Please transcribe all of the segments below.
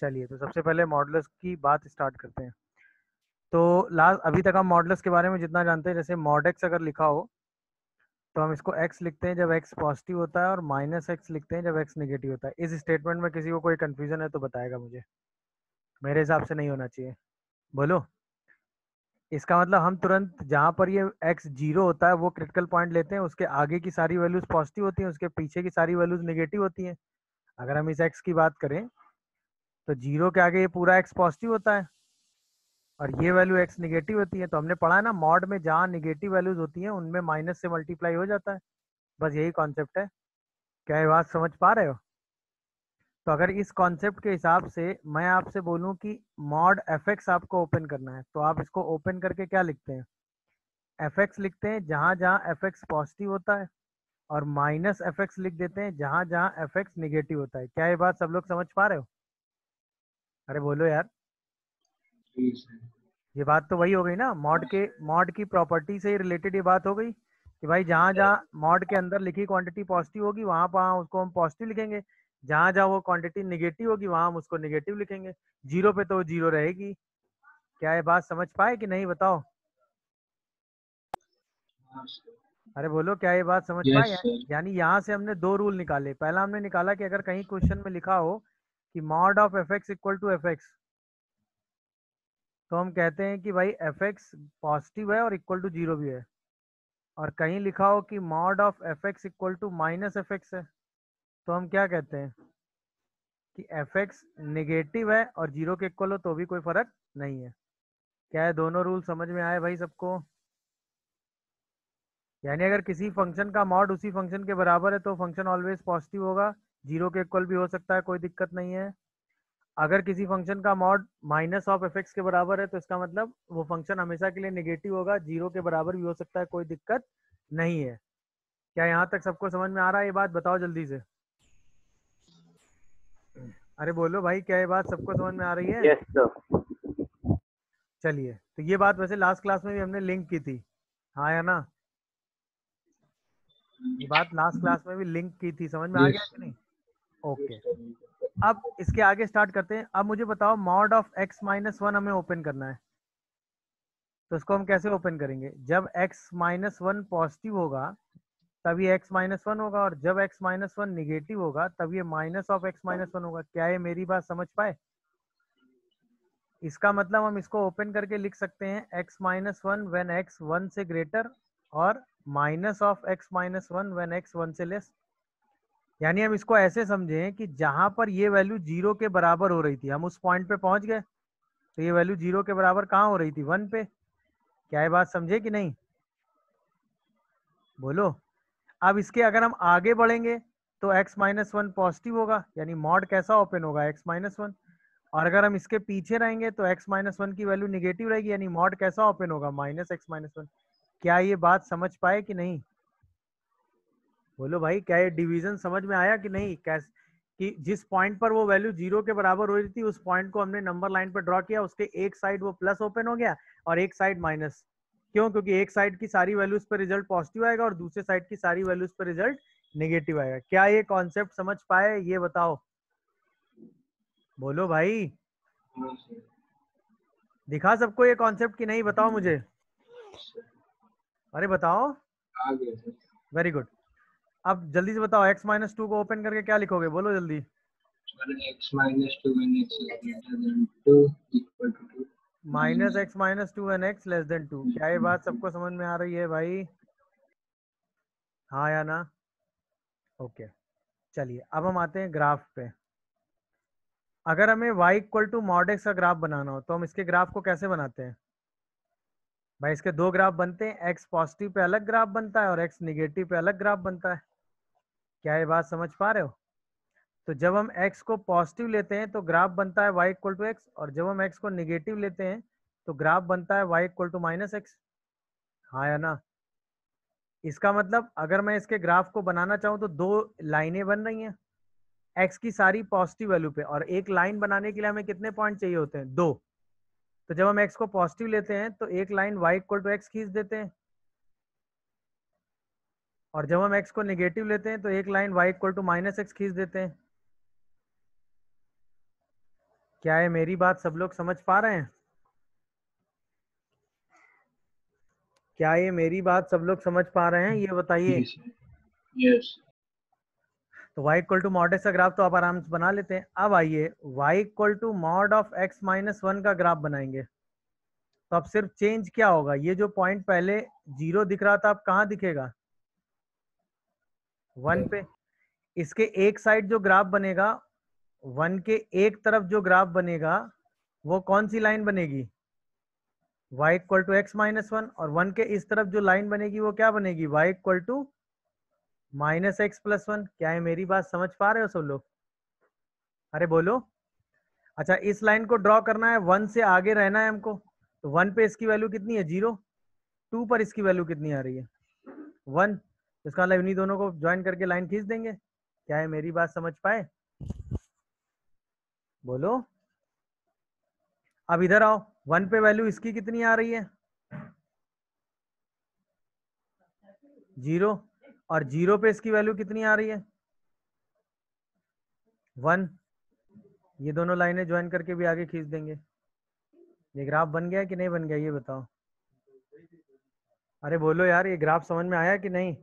चलिए, तो सबसे पहले मॉडुलस की बात स्टार्ट करते हैं। तो लास्ट अभी तक हम मॉडुलस के बारे में जितना जानते हैं, जैसे मॉड एक्स अगर लिखा हो तो हम इसको एक्स लिखते हैं जब एक्स पॉजिटिव होता है और माइनस एक्स लिखते हैं जब एक्स नेगेटिव होता है। इस स्टेटमेंट में किसी को कोई कंफ्यूजन है तो बताएगा मुझे। मेरे हिसाब से नहीं होना चाहिए। बोलो। इसका मतलब हम तुरंत जहाँ पर ये एक्स जीरो होता है वो क्रिटिकल पॉइंट लेते हैं, उसके आगे की सारी वैल्यूज पॉजिटिव होती हैं, उसके पीछे की सारी वैल्यूज नेगेटिव होती हैं। अगर हम इस एक्स की बात करें तो जीरो के आगे ये पूरा एक्स पॉजिटिव होता है और ये वैल्यू एक्स निगेटिव होती है। तो हमने पढ़ा है ना, मॉड में जहाँ निगेटिव वैल्यूज होती हैं उनमें माइनस से मल्टीप्लाई हो जाता है। बस यही कॉन्सेप्ट है। क्या ये बात समझ पा रहे हो? तो अगर इस कॉन्सेप्ट के हिसाब से मैं आपसे बोलूं कि मॉड एफ एक्स आपको ओपन करना है तो आप इसको ओपन करके क्या लिखते हैं? एफ एक्स लिखते हैं जहाँ जहाँ एफ एक्स पॉजिटिव होता है और माइनस एफ एक्स लिख देते हैं जहाँ जहाँ एफ एक्स निगेटिव होता है। क्या ये बात सब लोग समझ पा रहे हो? अरे बोलो यार। ये बात तो वही हो गई ना, मॉड की प्रॉपर्टी से ही रिलेटेड ये बात हो गई कि भाई जहाँ जहाँ मॉड के अंदर लिखी क्वांटिटी पॉजिटिव होगी वहां पर उसको हम पॉजिटिव लिखेंगे, जहाँ जहाँ वो क्वांटिटी निगेटिव होगी वहां हम उसको निगेटिव लिखेंगे। जीरो पे तो वो जीरो रहेगी। क्या ये बात समझ पाए कि नहीं बताओ? अरे बोलो, क्या ये बात समझ पाए? Yes sir. यानी यहाँ से हमने दो रूल निकाले। पहला हमने निकाला कि अगर कहीं क्वेश्चन में लिखा हो कि mod of F X equal to F X, तो हम कहते हैं कि भाई एफ एक्स पॉजिटिव है और इक्वल टू जीरो भी है। और कहीं लिखा हो कि mod of F X equal to minus F X है, तो हम क्या कहते हैं कि एफ एक्स निगेटिव है और जीरो के इक्वल हो तो भी कोई फर्क नहीं है। क्या है, दोनों रूल समझ में आए भाई सबको? यानी अगर किसी फंक्शन का मॉड उसी फंक्शन के बराबर है तो फंक्शन ऑलवेज पॉजिटिव होगा, जीरो के इक्वल भी हो सकता है, कोई दिक्कत नहीं है। अगर किसी फंक्शन का mod minus of F x के बराबर है तो इसका मतलब वो फंक्शन हमेशा के लिए नेगेटिव होगा, जीरो के बराबर भी हो सकता है, कोई दिक्कत नहीं है। क्या यहाँ तक सबको समझ में आ रहा है? ये बात बताओ जल्दी से। अरे बोलो भाई, क्या ये बात सबको समझ में आ रही है? Yes sir. चलिए, तो ये बात वैसे लास्ट क्लास में भी हमने लिंक की थी। हाँ या ना? ये बात लास्ट क्लास में भी लिंक की थी, समझ में आ गया यस कि नहीं? ओके। अब इसके आगे स्टार्ट करते हैं। अब मुझे बताओ, mod of x minus one हमें ओपन करना है, तो इसको हम कैसे ओपन करेंगे? जब एक्स माइनस वन पॉजिटिव होगा तभी एक्स माइनस वन होगा, और जब एक्स माइनस वन निगेटिव होगा तब ये minus of x minus one होगा। क्या ये मेरी बात समझ पाए? इसका मतलब हम इसको ओपन करके लिख सकते हैं x minus one when x one से ग्रेटर और minus of x minus one when x one से लेस। यानी हम इसको ऐसे समझें कि जहां पर ये वैल्यू जीरो के बराबर हो रही थी हम उस पॉइंट पे पहुंच गए, तो ये वैल्यू जीरो के बराबर कहाँ हो रही थी? वन पे। क्या ये बात समझे कि नहीं? बोलो। अब इसके अगर हम आगे बढ़ेंगे तो एक्स माइनस वन पॉजिटिव होगा, यानी मॉड कैसा ओपन होगा? X minus one. और अगर हम इसके पीछे रहेंगे तो एक्स माइनस वन की वैल्यू निगेटिव रहेगी, यानी मॉड कैसा ओपन होगा? Minus x minus one. क्या ये बात समझ पाए कि नहीं? बोलो भाई, क्या ये डिवीजन समझ में आया कि नहीं? कैसे कि जिस पॉइंट पर वो वैल्यू जीरो के बराबर हो रही थी उस पॉइंट को हमने नंबर लाइन पर ड्रॉ किया, उसके एक साइड वो प्लस ओपन हो गया और एक साइड माइनस। क्यों? क्योंकि एक साइड की सारी वैल्यूज पर रिजल्ट पॉजिटिव आएगा और दूसरे साइड की सारी वैल्यूज पर रिजल्ट नेगेटिव आएगा। क्या ये कॉन्सेप्ट समझ पाए? ये बताओ। बोलो भाई। दिखा सबको ये कॉन्सेप्ट कि नहीं? बताओ मुझे। अरे बताओ। आ गया सर। Very good. अब जल्दी से बताओ, एक्स माइनस टू को ओपन करके क्या लिखोगे? बोलो जल्दी। x minus 2 when x is greater than 2 equal to 2 minus minus X minus two N X less than two. क्या ये बात सबको समझ में आ रही है भाई? हाँ या ना? ओके। चलिए, अब हम आते हैं ग्राफ पे। अगर हमें y equal to mod X का ग्राफ बनाना हो तो हम इसके ग्राफ को कैसे बनाते हैं? भाई इसके दो ग्राफ बनते हैं, एक्स पॉजिटिव पे अलग ग्राफ बनता है और एक्स निगेटिव पे अलग ग्राफ बनता है। क्या ये बात समझ पा रहे हो? तो जब हम x को पॉजिटिव लेते हैं तो ग्राफ बनता है y इक्वल टू एक्स, और जब हम x को निगेटिव लेते हैं तो ग्राफ बनता है y equal to minus X. हाँ या ना? इसका मतलब अगर मैं इसके ग्राफ को बनाना चाहूँ तो दो लाइनें बन रही हैं x की सारी पॉजिटिव वैल्यू पे, और एक लाइन बनाने के लिए हमें कितने पॉइंट चाहिए होते हैं? दो। तो जब हम x को पॉजिटिव लेते हैं तो एक line y equal to X खींच देते हैं, और जब हम x को निगेटिव लेते हैं तो एक line y equal to minus X खींच देते हैं। क्या है मेरी बात सब लोग समझ पा रहे हैं? क्या ये मेरी बात सब लोग समझ पा रहे हैं, ये बताइए। Yes. Yes. तो y equal to mod X का ग्राफ तो आप आराम से बना लेते हैं। अब आइए y equal to mod of x माइनस 1 का ग्राफ बनाएंगे। तो अब सिर्फ चेंज क्या होगा, ये जो पॉइंट पहले 0 दिख रहा था अब कहाँ दिखेगा? 1 पे। इसके एक साइड जो ग्राफ बनेगा, 1 के एक तरफ जो ग्राफ बनेगा वो कौन सी लाइन बनेगी? y equal to x minus 1। और 1 के इस तरफ जो लाइन बनेगी वो क्या बनेगी? y equal to minus X plus 1। क्या है मेरी बात समझ पा रहे हो सब लोग? अरे बोलो। अच्छा, इस लाइन को ड्रॉ करना है, 1 से आगे रहना है हमको। तो 1 पे इसकी वैल्यू कितनी है? 0। 2 पर इसकी वैल्यू कितनी आ रही है? 1। इसका मतलब इन्हीं दोनों को ज्वाइन करके लाइन खींच देंगे। क्या है मेरी बात समझ पाए? बोलो। अब इधर आओ, 1 पे वैल्यू इसकी कितनी आ रही है? 0। और 0 पे इसकी वैल्यू कितनी आ रही है? 1। ये दोनों लाइनें ज्वाइन करके भी आगे खींच देंगे। ये ग्राफ बन गया कि नहीं बन गया, ये बताओ। अरे बोलो यार, ये ग्राफ समझ में आया कि नहीं?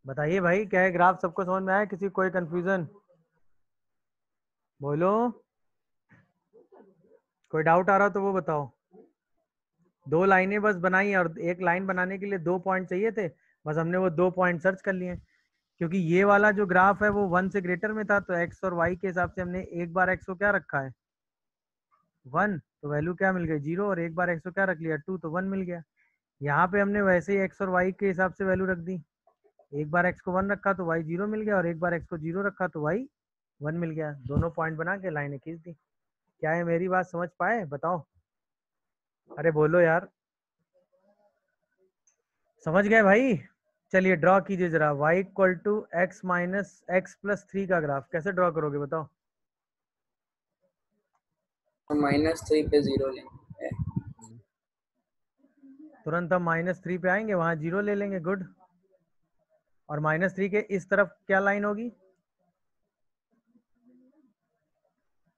बताइए भाई, क्या है ग्राफ सबको समझ में आया? किसी कोई कंफ्यूजन? बोलो। कोई डाउट आ रहा हो तो वो बताओ। 2 लाइनें बस बनाई और एक लाइन बनाने के लिए 2 पॉइंट चाहिए थे। बस हमने वो 2 पॉइंट सर्च कर लिए। क्योंकि ये वाला जो ग्राफ है वो 1 से ग्रेटर में था, तो एक्स और वाई के हिसाब से हमने एक बार एक्स को क्या रखा है? 1। तो वैल्यू क्या मिल गई? 0। और एक बार एक्स को क्या रख लिया? 2। तो 1 मिल गया। यहाँ पे हमने वैसे ही एक्स और वाई के हिसाब से वैल्यू रख दी। एक बार एक्स को 1 रखा तो वाई 0 मिल गया, और एक बार एक्स को 0 रखा तो वाई 1 मिल गया। दोनों पॉइंट बना के लाइनें खींच दी। क्या है मेरी बात समझ पाए? बताओ। अरे बोलो यार। समझ गए भाई? चलिए ड्रॉ कीजिए जरा। y equal to x minus X plus 3 का ग्राफ कैसे ड्रॉ करोगे बताओ? -3 पे 0 लेंगे। तुरंत हम -3 पे आएंगे, वहां 0 ले लेंगे। गुड। और -3 के इस तरफ क्या लाइन होगी?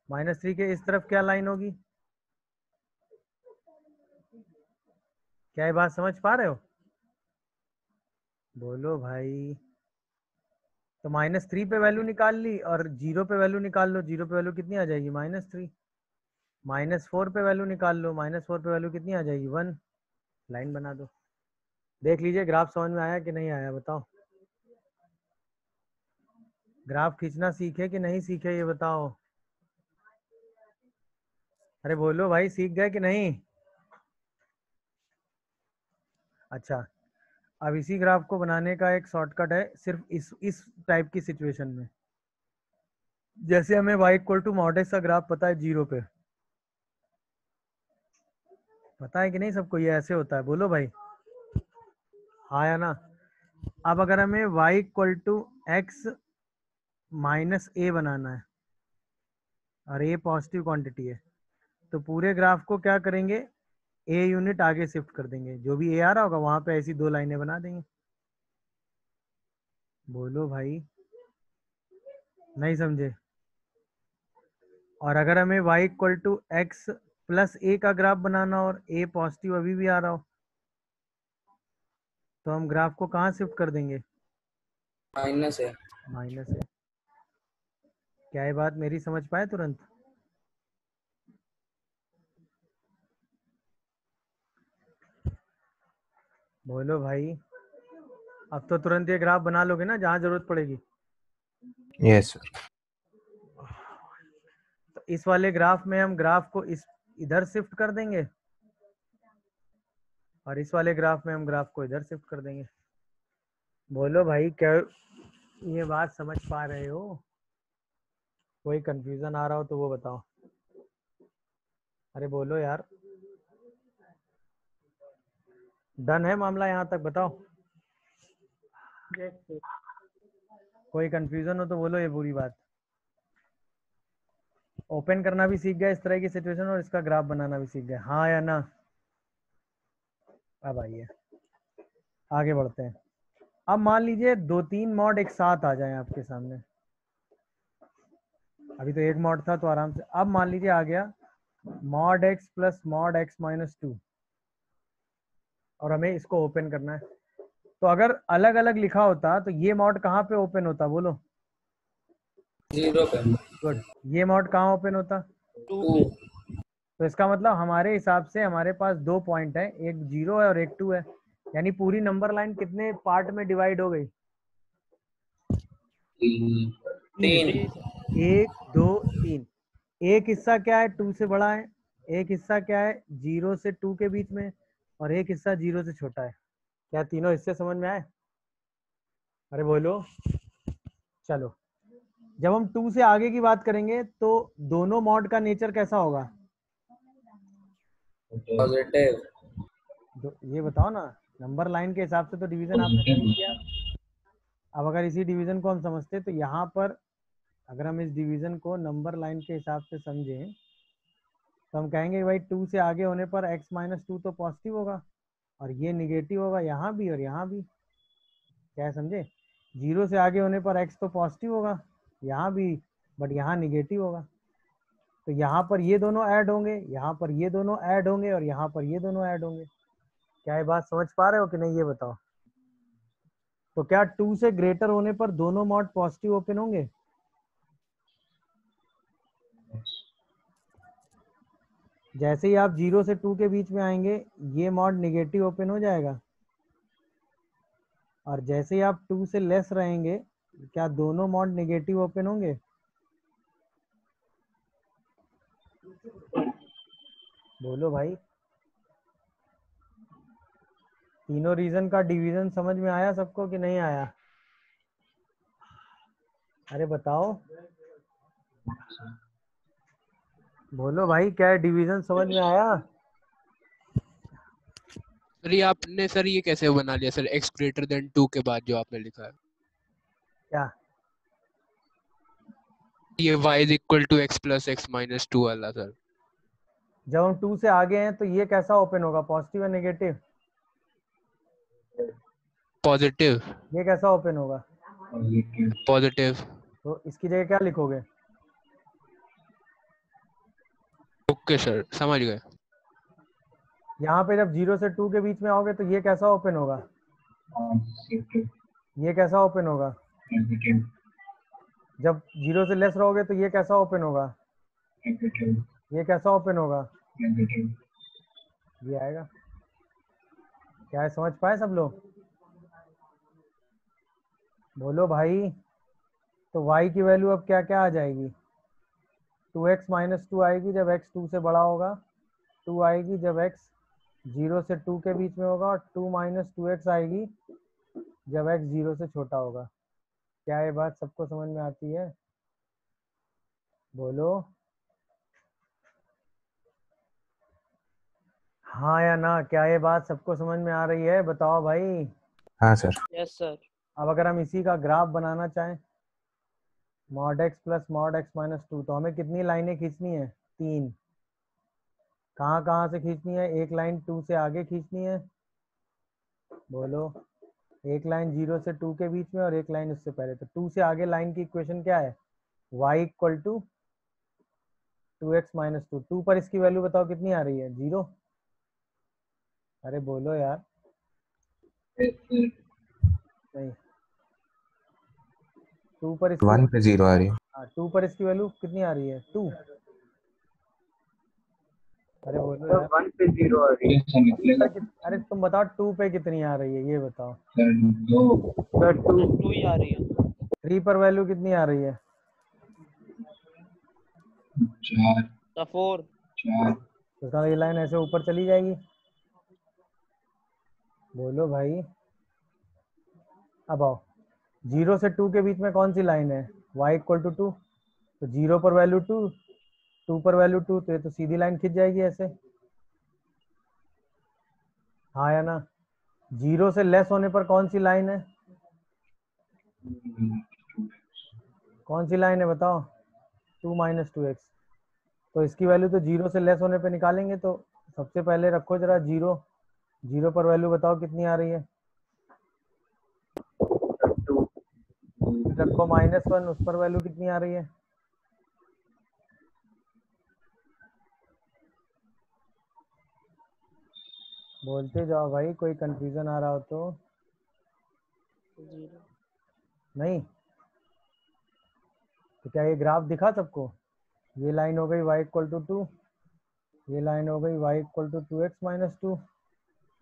-3 के इस तरफ क्या लाइन होगी? क्या ये बात समझ पा रहे हो? बोलो भाई। तो -3 पे वैल्यू निकाल ली और 0 पे वैल्यू निकाल लो। 0 पे वैल्यू कितनी आ जाएगी? -3। -4 पे वैल्यू निकाल लो। -4 पे वैल्यू कितनी आ जाएगी? 1। लाइन बना दो। देख लीजिए ग्राफ समझ में आया कि नहीं आया, बताओ। ग्राफ खींचना सीखे कि नहीं सीखे, ये बताओ। अरे बोलो भाई, सीख गए कि नहीं? अच्छा, अब इसी ग्राफ को बनाने का एक शॉर्टकट है, सिर्फ इस टाइप की सिचुएशन में। जैसे हमें y equal to mod X का ग्राफ पता है 0 पे। पता है कि नहीं सबको? ये ऐसे होता है। बोलो भाई। हाँ या ना? अब अगर हमें y equal to x minus a बनाना है और ए पॉजिटिव क्वांटिटी है, तो पूरे ग्राफ को क्या करेंगे? ए यूनिट आगे शिफ्ट कर देंगे। जो भी ए आ रहा होगा वहां पे ऐसी 2 लाइनें बना देंगे। बोलो भाई। नहीं समझे? और अगर हमें y equal to x plus a का ग्राफ बनाना और ए पॉजिटिव अभी भी आ रहा हो, तो हम ग्राफ को कहाँ शिफ्ट कर देंगे? माइनस है। माइनस है। क्या ये बात मेरी समझ पाए तुरंत? बोलो भाई। अब तो तुरंत ये ग्राफ बना लोगे ना जहां जरूरत पड़ेगी? Yes sir. तो इस वाले ग्राफ में हम ग्राफ को इधर शिफ्ट कर देंगे, और इस वाले ग्राफ में हम ग्राफ को इधर शिफ्ट कर देंगे। बोलो भाई, क्या ये बात समझ पा रहे हो? कोई कंफ्यूजन आ रहा हो तो वो बताओ। अरे बोलो यार। डन है मामला यहाँ तक? बताओ। कोई कंफ्यूजन हो तो बोलो ये पूरी बात। ओपन करना भी सीख गए इस तरह की सिचुएशन, और इसका ग्राफ बनाना भी सीख गए, हाँ या ना? अब आइए आगे बढ़ते हैं। अब मान लीजिए 2-3 मॉड एक साथ आ जाए आपके सामने। अभी तो एक मॉड था तो आराम से, अब मान लीजिए आ गया mod x plus mod x minus 2 और हमें इसको ओपन करना है। तो अगर अलग अलग लिखा होता तो ये मॉड कहाँ पे ओपन होता बोलो? 0 पे। गुड। ये मॉड कहाँ ओपन होता? 2 तो इसका मतलब हमारे हिसाब से हमारे पास 2 पॉइंट है, एक 0 है और एक 2 है, यानी पूरी नंबर लाइन कितने पार्ट में डिवाइड हो गई? 3 1 2 3। एक हिस्सा क्या है 2 से बड़ा है, एक हिस्सा क्या है 0 से 2 के बीच में, और एक हिस्सा 0 से छोटा है। क्या तीनों हिस्से समझ में आए? अरे बोलो। चलो, जब हम 2 से आगे की बात करेंगे तो दोनों मॉड का नेचर कैसा होगा? पॉजिटिव। ये बताओ ना, नंबर लाइन के हिसाब से तो डिवीजन आपने सही किया। अब अगर इसी डिवीजन को हम समझते तो यहाँ पर अगर हम इस डिवीजन को नंबर लाइन के हिसाब से समझें तो हम कहेंगे भाई 2 से आगे होने पर x माइनस 2 तो पॉजिटिव होगा और ये निगेटिव होगा यहाँ भी और यहाँ भी। क्या है, समझे? 0 से आगे होने पर x तो पॉजिटिव होगा यहाँ भी, बट यहाँ निगेटिव होगा। तो यहाँ पर ये दोनों ऐड होंगे, यहाँ पर ये दोनों ऐड होंगे और यहाँ पर ये दोनों ऐड होंगे। क्या ये बात समझ पा रहे हो कि नहीं, ये बताओ। तो क्या 2 से ग्रेटर होने पर दोनों मॉड पॉजिटिव ओपन होंगे? जैसे ही आप 0 से 2 के बीच में आएंगे ये मॉड निगेटिव ओपन हो जाएगा, और जैसे ही आप 2 से लेस रहेंगे क्या दोनों मॉड निगेटिव ओपन होंगे? बोलो भाई। तीनों रीजन का डिवीजन समझ में आया सबको कि नहीं आया? अरे बताओ, बोलो भाई, क्या है डिवीजन समझ में आया? सर ये आपने सर ये कैसे बना लिया सर x ग्रेटर देन 2 के बाद जो आपने लिखा है? क्या? ये y is equal to x plus x minus 2 वाला सर। जब हम 2 से आगे हैं तो ये कैसा ओपन होगा, पॉजिटिव या नेगेटिव? पॉजिटिव। ये कैसा ओपन होगा? पॉजिटिव। तो इसकी जगह क्या लिखोगे? ओके सर, समझ गए। यहाँ पे जब 0 से 2 के बीच में आओगे तो ये कैसा ओपन होगा? ये कैसा ओपन होगा? जब 0 से लेस रहोगे तो ये कैसा ओपन होगा? ये कैसा ओपन होगा? ये आएगा। क्या है, समझ पाए सब लोग? बोलो भाई। तो y की वैल्यू अब क्या क्या आ जाएगी? 2x माइनस 2 आएगी जब x 2 से बड़ा होगा, 2 आएगी जब x 0 से 2 के बीच में होगा, और 2 माइनस 2x आएगी जब x 0 से छोटा होगा। क्या ये बात सबको समझ में आती है? बोलो हाँ या ना। क्या ये बात सबको समझ में आ रही है? बताओ भाई। हाँ सर। Yes sir. अब अगर हम इसी का ग्राफ बनाना चाहें, mod x plus mod x minus 2, तो हमें कितनी लाइनें खींचनी है? 3। कहाँ कहाँ से खींचनी है? एक लाइन 2 से आगे खींचनी है, बोलो। एक लाइन 0 से 2 के बीच में और एक लाइन उससे पहले। तो 2 से आगे लाइन की इक्वेशन क्या है? y equal to 2x minus 2। 2 पर इसकी वैल्यू बताओ कितनी आ रही है? 0। अरे बोलो यार। नहीं, 2 पर इसकी 1 पे 0 आ रही है। हाँ, 2 पर इसकी वैल्यू कितनी आ रही है? 2। अरे बोलो यार। 1 पे 0 आ रही है। अरे तुम बताओ 2 पे कितनी आ रही है, ये बताओ। सर 2 ही आ रही है। 3 पर वैल्यू कितनी आ रही है? 4 तो ये लाइन ऐसे ऊपर चली जाएगी। बोलो भाई। अब आओ, 0 से 2 के बीच में कौन सी लाइन है? y equal to 2। तो 0 पर वैल्यू 2, 2 पर वैल्यू 2, तो ये तो सीधी लाइन खिंच जाएगी ऐसे। हाँ या ना? 0 से लेस होने पर कौन सी लाइन है? कौन सी लाइन है बताओ? 2 माइनस 2x। तो इसकी वैल्यू तो 0 से लेस होने पे निकालेंगे। तो सबसे पहले रखो जरा 0। 0 पर वैल्यू बताओ कितनी आ रही है? रखो -1, उस पर वैल्यू कितनी आ रही है? बोलते जाओ भाई, कोई कंफ्यूजन आ रहा हो तो। नहीं तो क्या ये ग्राफ दिखा सबको? ये लाइन हो गई y इक्वल टू 2, ये लाइन हो गई y equal to 2x minus 2,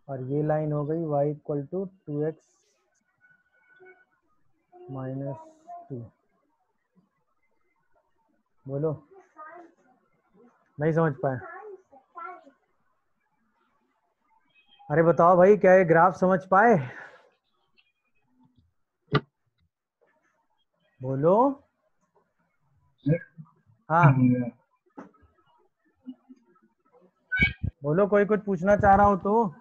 और ये लाइन हो गई y equal to 2x minus 2। बोलो, नहीं समझ पाए? अरे बताओ भाई, क्या ये ग्राफ समझ पाए? बोलो। हाँ बोलो, कोई कुछ पूछना चाह रहा हो तो।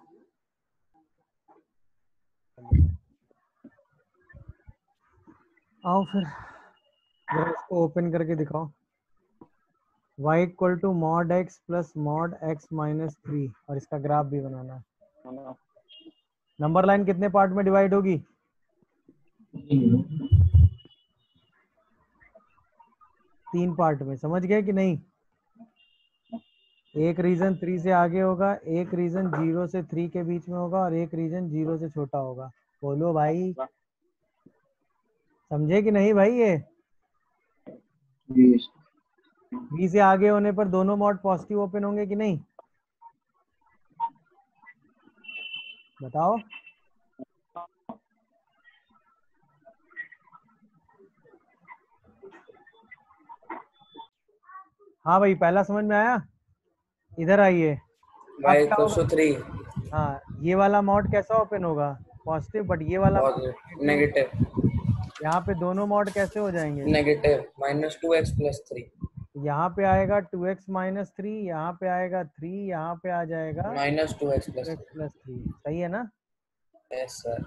आओ फिर जरा इसको ओपन करके दिखाओ। y equal to mod x plus mod x minus 3, और इसका ग्राफ भी बनाना है। नंबर लाइन कितने पार्ट में डिवाइड होगी? 3 पार्ट में। समझ गए कि नहीं? एक रीजन 3 से आगे होगा, एक रीजन 0 से 3 के बीच में होगा, और एक रीजन 0 से छोटा होगा। बोलो भाई, समझे कि नहीं भाई? ये 3 से आगे होने पर दोनों मॉड पॉजिटिव ओपन होंगे कि नहीं? बताओ। हाँ भाई, पहला समझ में आया? इधर आइए। अब y क्या इक्वल्स होगा? टू 3 हाँ, ये वाला मॉड कैसा ओपन होगा? पॉजिटिव, बट ये वाला और नेगेटिव। नेगेटिव यहाँ पे दोनों मॉड कैसे हो जाएंगे? नेगेटिव -2x प्लस 3 यहाँ पे आएगा 2x माइनस 3, यहाँ पे आएगा 3, यहाँ पे आ जाएगा -2x प्लस 2x प्लस 3। सही है ना? 3। Yes sir.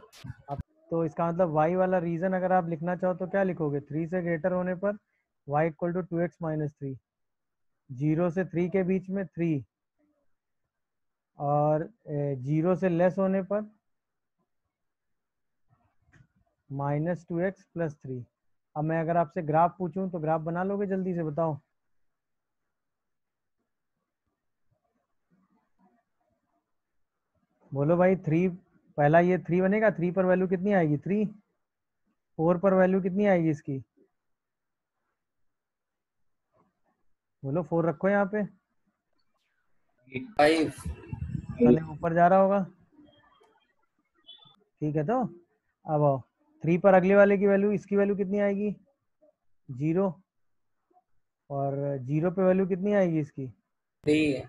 अब तो इसका मतलब y वाला रीजन अगर आप लिखना चाहो तो क्या लिखोगे? 3 से ग्रेटर होने पर y equal to 2x minus 3, 0 से 3 के बीच में 3, और 0 से लेस होने पर -2x प्लस 3। अब मैं अगर आपसे ग्राफ पूछूं तो ग्राफ बना लोगे जल्दी से? बताओ। बोलो भाई। 3, पहला ये 3 बनेगा, 3 पर वैल्यू कितनी आएगी? 3। 4 पर वैल्यू कितनी आएगी इसकी? बोलो, 4 रखो यहाँ पे। 5 पहले ऊपर जा रहा होगा। ठीक है, तो अब आओ 3 पर अगले वाले की वैल्यू, इसकी वैल्यू कितनी आएगी? 0। और 0 पे वैल्यू कितनी आएगी इसकी? 3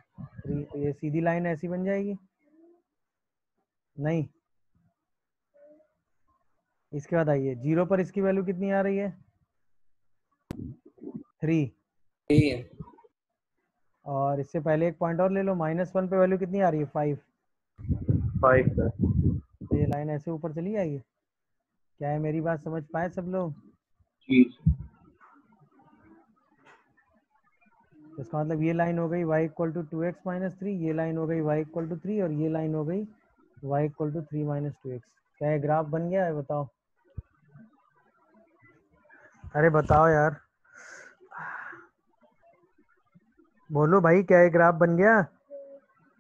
3। तो ये सीधी लाइन ऐसी बन जाएगी? नहीं। इसके बाद आइए, 0 पर इसकी वैल्यू कितनी आ रही है? 3। 3 और इससे पहले एक पॉइंट और ले लो, -1 पे वैल्यू कितनी आ रही है? 5। 5 सर। तो ये लाइन ऐसे ऊपर चली जाएगी। क्या है, मेरी बात समझ पाए सब लोग? जी तो इसका मतलब ये लाइन हो गई y equal to 2x minus 3, ये लाइन हो गई y इक्वल टू 3, और ये लाइन हो गई y equal to 3 minus 2x। क्या ये ग्राफ बन गया है? बताओ। अरे बताओ यार, बोलो भाई, क्या ये ग्राफ बन गया?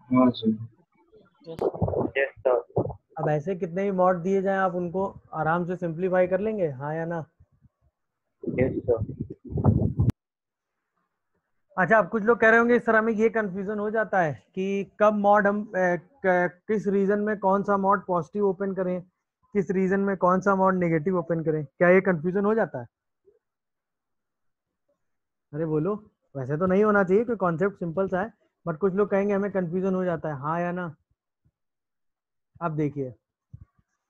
हाँ सर। Yes sir. अब ऐसे कितने भी मॉड दिए जाएं, आप उनको आराम से सिंप्लीफाई कर लेंगे, हाँ या ना? Yes sir. अच्छा, अब कुछ लोग कह रहे होंगे इस तरह में ये कंफ्यूजन हो जाता है कि कब मॉड हम किस रीजन में कौन सा मॉड पॉजिटिव ओपन करें, किस रीजन में कौन सा मॉड नेगेटिव ओपन करें। क्या ये कंफ्यूजन हो जाता है? अरे बोलो। वैसे तो नहीं होना चाहिए, कोई कॉन्सेप्ट सिंपल सा है, बट कुछ लोग कहेंगे हमें कंफ्यूजन हो जाता है, हाँ या ना? अब देखिए,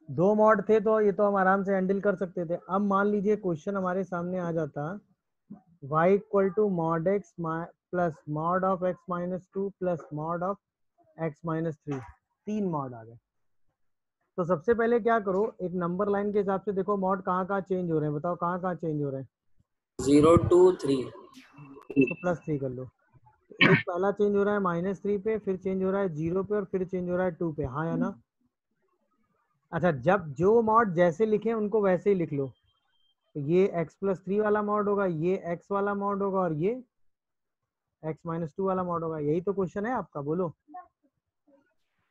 2 मॉड थे तो ये तो हम आराम से हैंडल कर सकते थे। अब मान लीजिए क्वेश्चन हमारे सामने आ जाता y equal to mod x plus mod of x minus 2 plus mod of x minus 3। 3 mod आ गए। तो सबसे पहले क्या करो, एक नंबर लाइन के हिसाब से देखो मॉड कहाँ कहाँ चेंज हो रहे हैं। बताओ कहाँ कहाँ चेंज हो रहे हैं? 0 2 3 तो +3 कर लो। तो एक पहला चेंज हो रहा है -3 पे, फिर चेंज हो रहा है 0 पे, और फिर चेंज हो रहा है 2 पे, हाँ या ना? अच्छा, जब जो मॉड जैसे लिखे उनको वैसे ही लिख लो। तो ये x+3 वाला मॉड होगा, ये x वाला मॉड होगा और ये x-2 वाला मॉड होगा। यही तो क्वेश्चन है आपका, बोलो।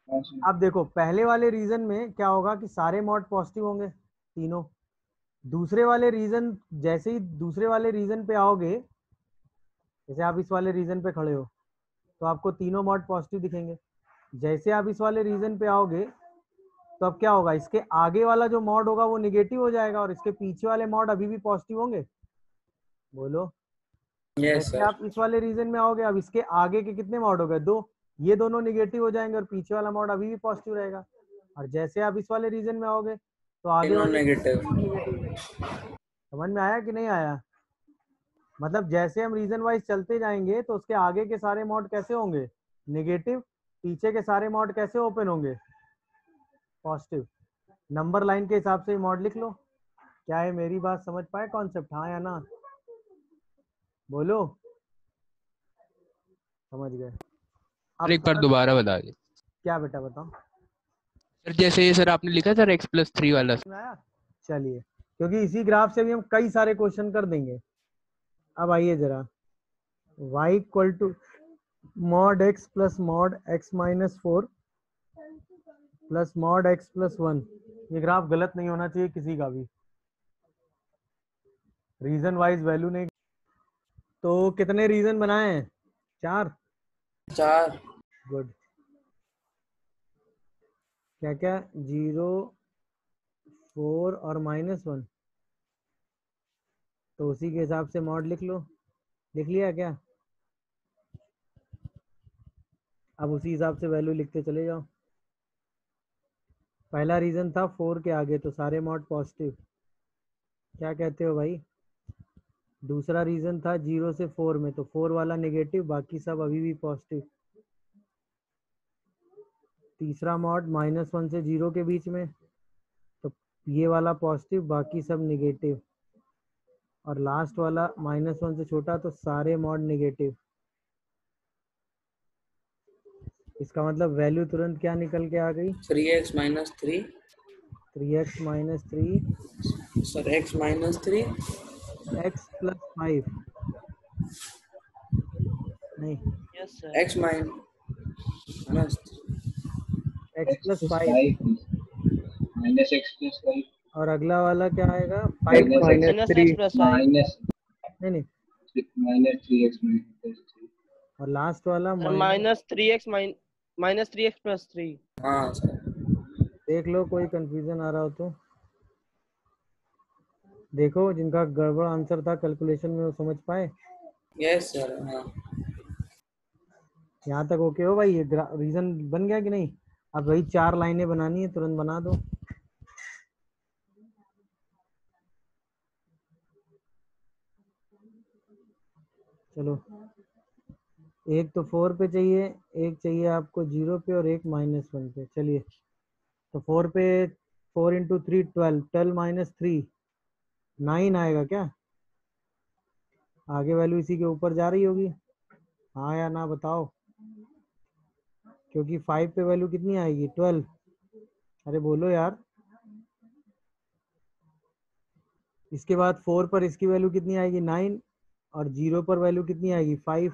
हाँ सर। अब देखो पहले वाले रीजन में क्या होगा कि सारे मॉड पॉजिटिव होंगे तीनों। दूसरे वाले रीजन, जैसे ही दूसरे वाले रीजन पे आओगे, जैसे आप इस वाले रीजन पे खड़े हो तो आपको तीनों मॉड पॉजिटिव दिखेंगे। जैसे आप इस वाले रीजन पे आओगे तो अब क्या होगा, इसके आगे वाला जो मॉड होगा वो निगेटिव हो जाएगा और इसके पीछे वाले मॉड अभी भी पॉजिटिव होंगे, बोलो। यस जैसे सर। आप इस वाले रीजन में आओगे, अब इसके आगे के कितने मॉड हो गए, 2, ये दोनों निगेटिव हो जाएंगे और पीछे वाला मॉड अभी भी पॉजिटिव रहेगा। और जैसे आप इस वाले रीजन में आओगे तो आगे तीनों वाले नेगेटिव। नेगेटिव हो जाएंगे। समझ में आया कि नहीं आया? मतलब जैसे हम रीजन वाइज चलते जाएंगे तो उसके आगे के सारे मॉड कैसे होंगे, नेगेटिव, पीछे के सारे मॉड कैसे ओपन होंगे, पॉजिटिव। नंबर लाइन के हिसाब से मॉड लिख लो। क्या है, मेरी बात समझ पाए कॉन्सेप्ट, हाँ या ना, बोलो। समझ गए? अब एक बार समझ, दोबारा बता दे क्या बेटा बताओ, सर। जैसे ये सर आपने लिखा सर x+3 वाला। समझ में आया? चलिए, क्योंकि इसी ग्राफ से भी हम कई सारे क्वेश्चन कर देंगे। अब आइए जरा, y equal to mod x plus mod x-4 plus mod x+1। ये ग्राफ गलत नहीं होना चाहिए किसी का भी, रीजन वाइज वैल्यू नहीं। तो कितने रीजन बनाए हैं, 4। 4। गुड। क्या क्या, 0, 4 और -1। तो उसी के हिसाब से मॉड लिख लो। लिख लिया क्या? अब उसी हिसाब से वैल्यू लिखते चले जाओ। पहला रीजन था 4 के आगे तो सारे मॉड पॉजिटिव, क्या कहते हो भाई? दूसरा रीजन था 0 से 4 में, तो 4 वाला नेगेटिव, बाकी सब अभी भी पॉजिटिव। तीसरा मॉड -1 से 0 के बीच में, तो ये वाला पॉजिटिव, बाकी सब नेगेटिव। और लास्ट वाला -1 से छोटा, तो सारे मॉड नेगेटिव। इसका मतलब वैल्यू तुरंत क्या निकल के आ गई, 3x minus 3। 3x - 3 sir x minus 3। x + 5, नहीं, yes sir. x minus x x + plus 5। 5 minus x plus 5 और अगला वाला क्या आएगा, 5 minus x minus x plus 5। minus नहीं, minus 3x minus 3 और लास्ट वाला sir minus. Minus 3x plus 3। हाँ सर। देख लो कोई कंफ्यूजन आ रहा हो तो देखो, जिनका गड़बड़ आंसर था कैलकुलेशन में वो समझ पाए। Yes sir. हाँ यहाँ तक ओके हो भाई, ये रीजन बन गया कि नहीं? अब वही 4 लाइनें बनानी है, तुरंत बना दो। चलो, एक तो 4 पे चाहिए, एक चाहिए आपको 0 पे और एक -1 पे। चलिए, तो 4 पे 4 × 3 12, 12 - 3 9 आएगा क्या? आगे वैल्यू इसी के ऊपर जा रही होगी, हाँ या ना बताओ? क्योंकि 5 पे वैल्यू कितनी आएगी, 12। अरे बोलो यार। इसके बाद 4 पर इसकी वैल्यू कितनी आएगी, 9। और 0 पर वैल्यू कितनी आएगी, 5।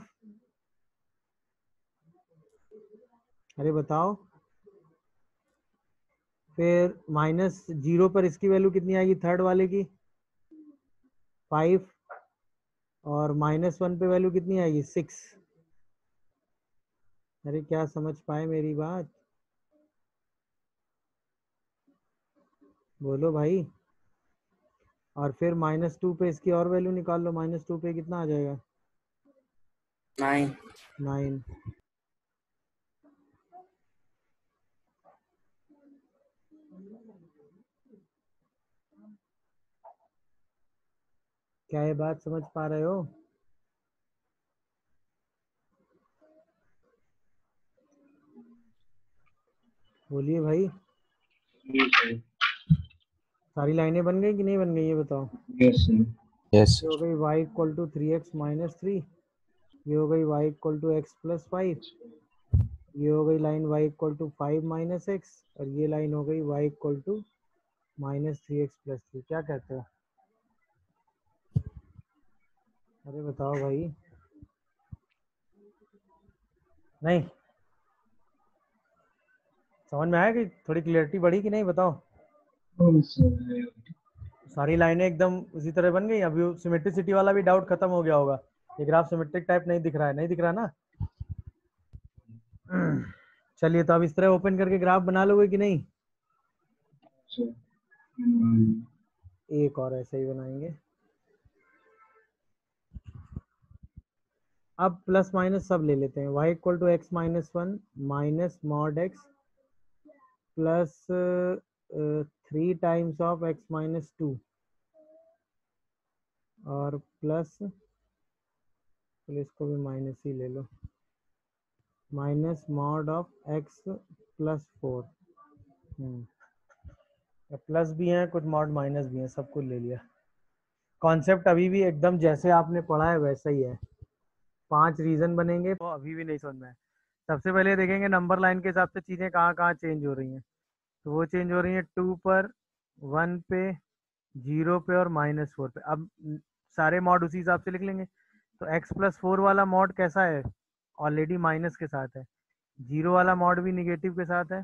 अरे बताओ। फिर -0 पर इसकी वैल्यू कितनी आएगी, थर्ड वाले की, 5। और -1 पे वैल्यू कितनी आएगी, 6। अरे क्या समझ पाए मेरी बात, बोलो भाई। और फिर -2 पे इसकी और वैल्यू निकाल लो, -2 पे कितना आ जाएगा, 9। 9। क्या ये बात समझ पा रहे हो? बोलिए भाई। सारी लाइनें बन गई कि नहीं बन गई, ये बताओ। yes sir Yes, ये हो sir. गई y इक्वल टू 3x - 3, ये हो गई y इक्वल टू x + 5, ये हो गई line y equal to 5 - x, और ये लाइन हो गई y इक्वल टू -3x + 3। क्या कहते हो? अरे बताओ भाई। नहीं समझ में आया कि थोड़ी क्लियरिटी बढ़ी कि नहीं बताओ। सारी लाइनें एकदम उसी तरह बन गई। अभी सिमेट्रिसिटी वाला भी डाउट खत्म हो गया होगा। ये ग्राफ सिमेट्रिक टाइप नहीं दिख रहा है, नहीं दिख रहा ना। चलिए तो अब इस तरह ओपन करके ग्राफ बना लोगे कि नहीं। एक और ऐसे ही बनाएंगे। अब प्लस माइनस सब ले लेते हैं। y equal to x minus one minus mod x plus 3 times of x minus two और प्लस, चलो इसको भी माइनस ही ले लो, minus mod of x plus 4। Plus भी हैं कुछ, मॉड माइनस भी हैं, सब कुछ ले लिया। कॉन्सेप्ट अभी भी एकदम जैसे आपने पढ़ा है वैसा ही है। 5 रीजन बनेंगे तो अभी भी नहीं समझ में आए। सबसे पहले देखेंगे नंबर लाइन के हिसाब से चीज़ें कहाँ कहाँ चेंज हो रही हैं। तो वो चेंज हो रही है 2 पर, 1 पे, 0 पे और -4 पे। अब सारे मॉड उसी हिसाब से लिख लेंगे। तो x प्लस 4 वाला मॉड कैसा है, ऑलरेडी माइनस के साथ है। 0 वाला मॉड भी निगेटिव के साथ है।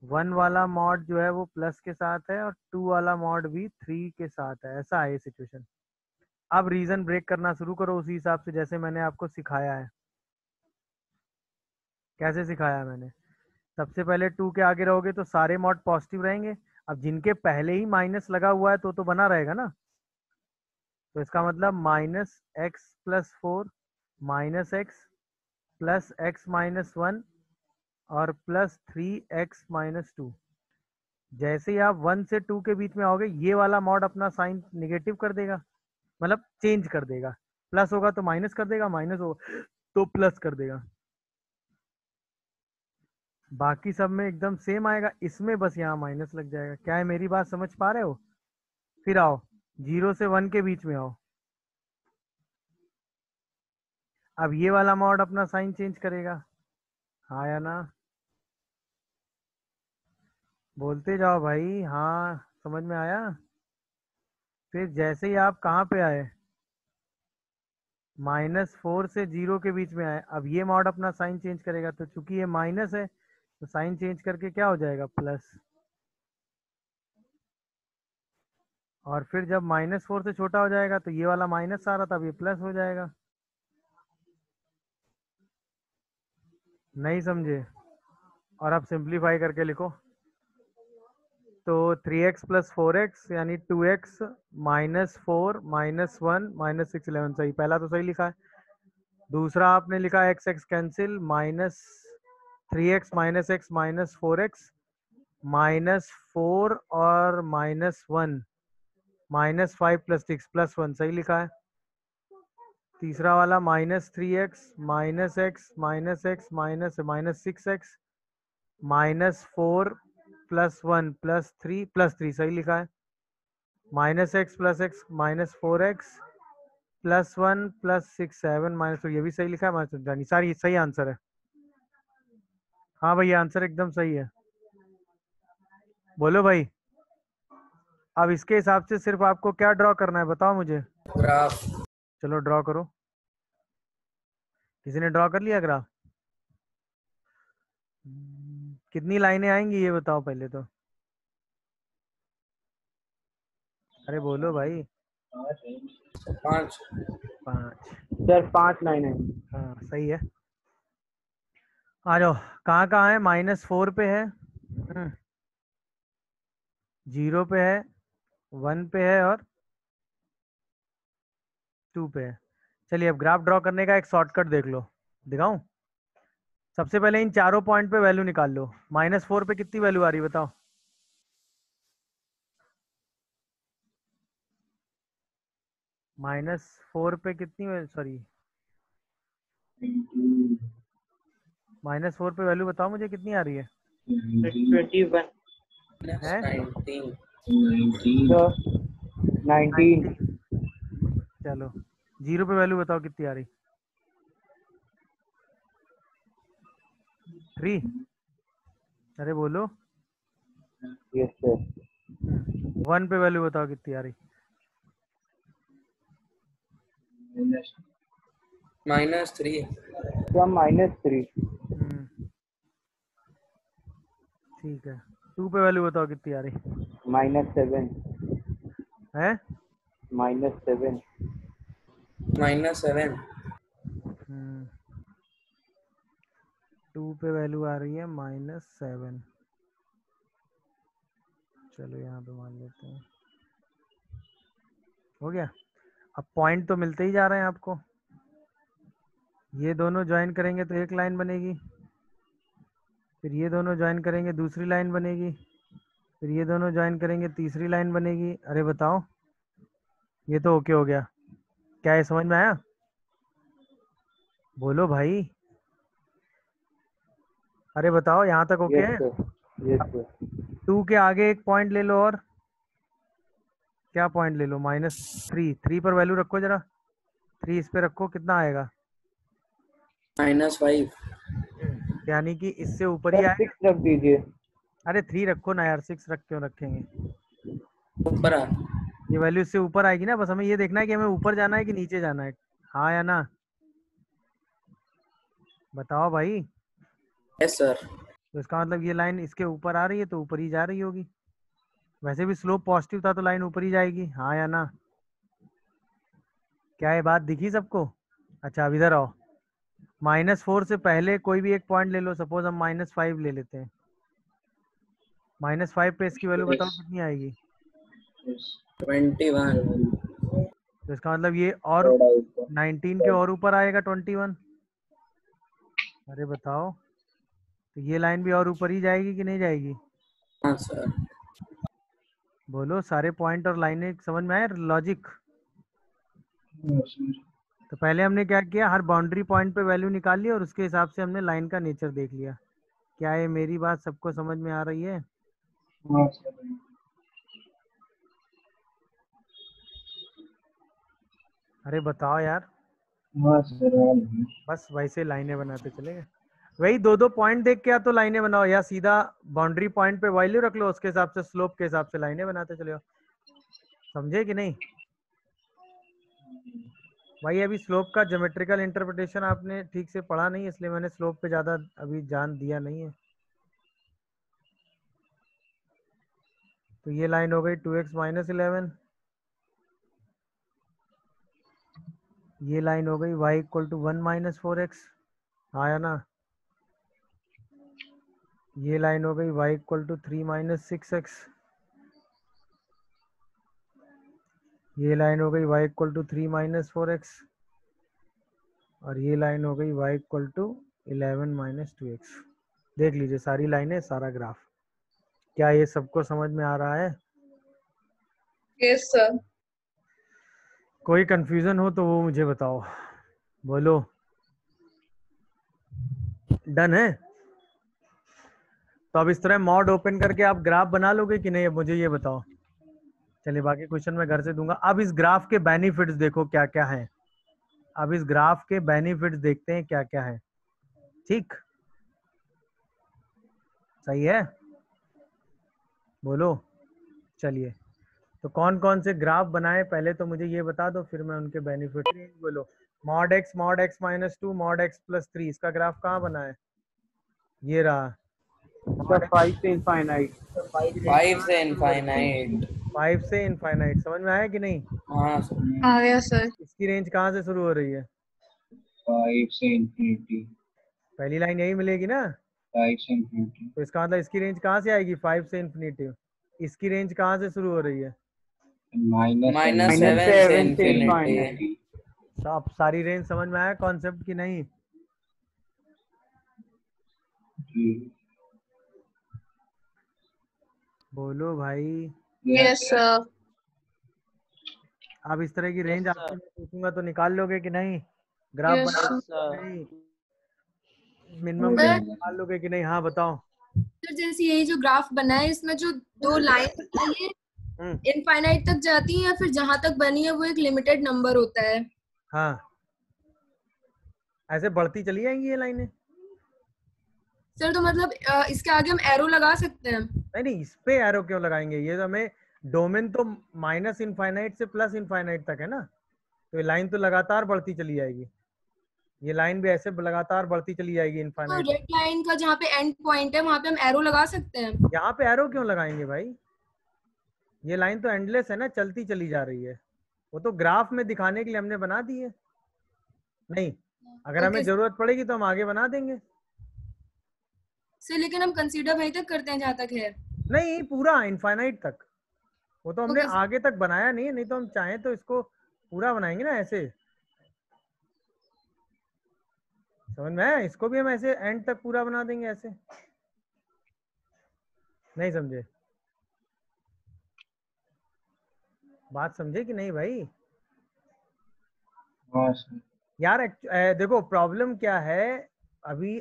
1 वाला मॉड जो है वो प्लस के साथ है और 2 वाला मॉड भी 3 के साथ है। ऐसा है ये सिचुएशन। अब रीजन ब्रेक करना शुरू करो उसी हिसाब से जैसे मैंने आपको सिखाया है। कैसे सिखाया है मैंने, सबसे पहले 2 के आगे रहोगे तो सारे मॉड पॉजिटिव रहेंगे। अब जिनके पहले ही माइनस लगा हुआ है तो बना रहेगा ना। तो इसका मतलब minus X plus 4 minus X plus x minus 1 और प्लस 3x माइनस 2। जैसे ही आप 1 से 2 के बीच में आओगे ये वाला मॉड अपना साइन निगेटिव कर देगा, मतलब चेंज कर देगा। प्लस होगा तो माइनस कर देगा, माइनस होगा तो प्लस कर देगा। बाकी सब में एकदम सेम आएगा, इसमें बस यहाँ माइनस लग जाएगा। क्या है, मेरी बात समझ पा रहे हो। फिर आओ 0 से 1 के बीच में आओ। अब ये वाला मॉड अपना साइन चेंज करेगा, हाँ या ना। बोलते जाओ भाई, हाँ समझ में आया। फिर जैसे ही आप कहाँ पे आए, -4 से 0 के बीच में आए, अब ये मॉड अपना साइन चेंज करेगा। तो चूंकि ये माइनस है तो साइन चेंज करके क्या हो जाएगा, प्लस। और फिर जब -4 से छोटा हो जाएगा तो ये वाला माइनस आ रहा था, अब ये प्लस हो जाएगा। नहीं समझे। और अब सिंप्लीफाई करके लिखो। तो 3x प्लस 4x यानी 2x -4 -1 -6 11 सही, पहला तो सही लिखा है। दूसरा आपने लिखा x x cancel, -3x -x -4x -4 और -1 -5 + 6 + 1 सही लिखा है। तीसरा वाला -3x -x -x -6x -4 +1 +3 सही लिखा है। -x + x -4x +1 +6 7 -2 ये भी सही लिखा है। -2 सारी सही आंसर है। हाँ भाई आंसर एकदम सही है। बोलो भाई। अब इसके हिसाब से सिर्फ आपको क्या ड्रॉ करना है बताओ मुझे। ग्राफ। चलो ड्रॉ करो। किसी ने ड्रॉ कर लिया ग्राफ। कितनी लाइनें आएंगी ये बताओ पहले तो। अरे बोलो भाई। 5। 5। सर 5 लाइन है। हाँ सही है। आ जाओ, कहाँ कहाँ है। -4 पे है, 0 पे है, 1 पे है और 2 पे है। चलिए अब ग्राफ ड्रॉ करने का एक शॉर्टकट देख लो, दिखाऊं। सबसे पहले इन चारों पॉइंट पे वैल्यू निकाल लो। -4 पे कितनी वैल्यू आ रही बताओ। -4 पे कितनी, सॉरी -4 पे वैल्यू बताओ मुझे कितनी आ रही है। 21 है 19। 19 चलो 0 पे वैल्यू बताओ कितनी आ रही। 3। अरे बोलो। यस सर 1 पे वैल्यू बताओ कितनी आ रही। -3 तो -3 ठीक है। 2 पे वैल्यू बताओ कितनी आ रही -7 है? -7 -7 2 पे वैल्यू आ रही है -7। चलो यहाँ पे मान लेते हैं, हो गया। अब पॉइंट तो मिलते ही जा रहे हैं आपको। ये दोनों ज्वाइन करेंगे तो एक लाइन बनेगी, फिर ये दोनों ज्वाइन करेंगे दूसरी लाइन बनेगी, फिर ये दोनों ज्वाइन करेंगे तीसरी लाइन बनेगी। अरे बताओ, ये तो ओके हो गया। क्या ये समझ में आया? बोलो भाई, अरे बताओ, यहाँ तक ओके है? यस सर 2 के आगे एक पॉइंट ले लो, और क्या पॉइंट ले लो? -3। 3 पर वैल्यू रखो जरा, 3 इस पे रखो, कितना आएगा? -5 यानी कि इससे ऊपर ही आएगा। 6 रख दीजिए। अरे 3 रखो ना यार, 6 रख क्यों रखेंगे? ऊपर आ ये वैल्यू इससे ऊपर आएगी ना, बस हमें ये देखना है कि हमें ऊपर जाना है कि नीचे जाना है, हाँ या ना? बताओ भाई। यस सर तो इसका मतलब ये लाइन इसके ऊपर आ रही है तो ऊपर ही जा रही होगी। वैसे भी स्लोप पॉजिटिव था तो लाइन ऊपर ही जाएगी, हाँ या ना? क्या ये बात दिखी सबको? अच्छा अब इधर आओ। -4 से पहले कोई भी एक पॉइंट ले लो, सपोज हम -5 ले लेते हैं। -5 पे इसकी वैल्यू बताओ कितनी आएगी? 21 तो इसका मतलब ये और 19 के और ऊपर आएगा 21। अरे बताओ, तो ये लाइन भी और ऊपर ही जाएगी कि नहीं जाएगी? हाँ सर बोलो, सारे पॉइंट और लाइनें समझ में आए लॉजिक? तो पहले हमने क्या किया, हर बाउंड्री पॉइंट पे वैल्यू निकाल ली और उसके हिसाब से हमने लाइन का नेचर देख लिया। क्या ये मेरी बात सबको समझ में आ रही है? अरे बताओ यार, बस वैसे लाइनें बनाते चलेंगे। वही 2-2 पॉइंट देख के या तो लाइनें बनाओ, या सीधा बाउंड्री पॉइंट पे वैल्यू रख लो, उसके हिसाब से स्लोप के हिसाब से लाइनें बनाते चले जाओ। समझे कि नहीं? भाई अभी स्लोप का ज्योमेट्रिकल इंटरप्रिटेशन आपने ठीक से पढ़ा नहीं, इसलिए मैंने स्लोप पे ज्यादा अभी ध्यान दिया नहीं है। तो ये लाइन हो गई 2x - 11, ये लाइन हो गई y = 1 - 4x, आया ना? ये लाइन हो गई y = 3 - 6x, ये लाइन हो गई y = 3 - 4x, और ये लाइन हो गई y = 11 - 2x। देख लीजिए सारी लाइनें, सारा ग्राफ। क्या ये सबको समझ में आ रहा है? Yes sir. कोई कंफ्यूजन हो तो वो मुझे बताओ, बोलो। डन है? तो अब इस तरह मॉड ओपन करके आप ग्राफ बना लोगे कि नहीं, अब मुझे ये बताओ। चलिए बाकी क्वेश्चन मैं घर से दूंगा। अब इस ग्राफ के बेनिफिट्स देखो क्या क्या है। अब इस ग्राफ के बेनिफिट्स देखते हैं क्या क्या है। ठीक, सही है? बोलो। चलिए, तो कौन कौन से ग्राफ बनाए पहले तो मुझे ये बता दो, फिर मैं उनके बेनिफिट बोलो। mod x - 2 mod x + 3, इसका ग्राफ कहाँ बना है? ये रहा। सर 5 से इनफाइनाइट 5 से इनफाइनाइट 5 से इनफाइनाइट, समझ में आया कि नहीं? हाँ सर आ गया सर। इसकी रेंज कहाँ से शुरू हो रही है? 5 से इंफिनिटी पहली लाइन यही मिलेगी ना? 5 से इंफिनिटी तो इसका मतलब इसकी रेंज कहाँ से आएगी? 5 से इन्फिनिटी। इसकी रेंज कहाँ से शुरू हो रही है? -7 से -7 से इनफिनिटी इनफाइनाइट। तो आप सारी रेंज समझ में आया कॉन्सेप्ट की नहीं? बोलो भाई। Yes sir. अब इस तरह की रेंज आपसे मैं पूछूंगा तो निकाल लोगे कि नहीं? ग्राफ Yes, बना sir. नहीं? Minimum Sir. रेंज निकाल लोगे कि नहीं? हाँ बताओ। सर जैसे यही जो ग्राफ बना है इसमें जो दो लाइन है ये इनफाइनाइट तक जाती है या फिर जहां तक बनी है वो एक लिमिटेड नंबर होता है? हाँ, ऐसे बढ़ती चली जाएंगी ये लाइनें। सर तो मतलब इसके आगे हम एरो लगा सकते हैं? नहीं नहीं, इस पे एरो क्यों लगाएंगे? ये तो हमें डोमेन तो -इनफाइनाइट से +इनफाइनाइट तक है ना। तो ये लाइन तो लगातार बढ़ती चली जाएगी, ये लाइन भी ऐसे लगातार बढ़ती चली जाएगी तो इनफाइनाइट। रेड लाइन का जहाँ पे एंड पॉइंट है वहां पे हम एरो लगा सकते हैं। यहाँ पे एरो क्यों लगाएंगे भाई, ये लाइन तो एंडलेस है ना, चलती चली जा रही है, वो तो ग्राफ में दिखाने के लिए हमने बना दी है। नहीं, अगर हमें ओके जरूरत पड़ेगी तो हम आगे बना देंगे। सर, लेकिन हम कंसीडर वहीं तक करते हैं जहाँ तक है। नहीं, पूरा इनफाइनाइट तक, वो तो हमने ओके आगे तक बनाया नहीं है, नहीं तो हम चाहें तो इसको पूरा बनाएंगे ना ऐसे, समझ में आया? इसको भी हम ऐसे एंड तक पूरा बना देंगे ऐसे, नहीं समझे? बात समझे कि नहीं भाई? हाँ सर। यार देखो प्रॉब्लम क्या है, अभी